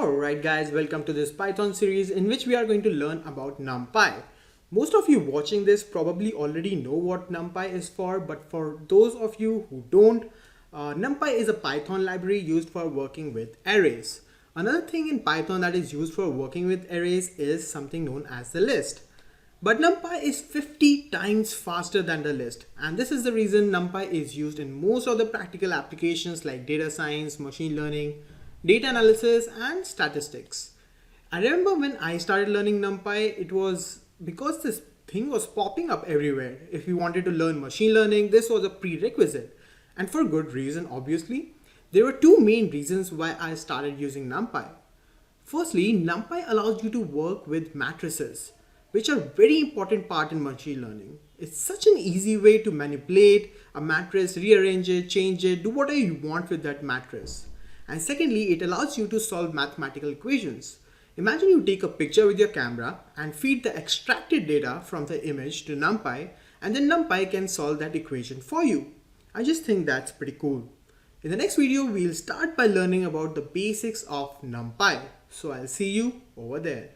Alright guys, welcome to this Python series in which we are going to learn about Numpy. Most of you watching this probably already know what Numpy is for, but for those of you who don't, Numpy is a Python library used for working with arrays. Another thing in Python that is used for working with arrays is something known as the list. But Numpy is 50 times faster than the list, and this is the reason Numpy is used in most of the practical applications like data science, machine learning, data analysis and statistics. I remember when I started learning NumPy, it was because this thing was popping up everywhere. If you wanted to learn machine learning, this was a prerequisite. And for good reason, obviously. There were two main reasons why I started using NumPy. Firstly, NumPy allows you to work with matrices, which are a very important part in machine learning. It's such an easy way to manipulate a matrix, rearrange it, change it, do whatever you want with that matrix. And secondly, it allows you to solve mathematical equations. Imagine you take a picture with your camera and feed the extracted data from the image to NumPy, and then NumPy can solve that equation for you. I just think that's pretty cool. In the next video, we'll start by learning about the basics of NumPy. So I'll see you over there.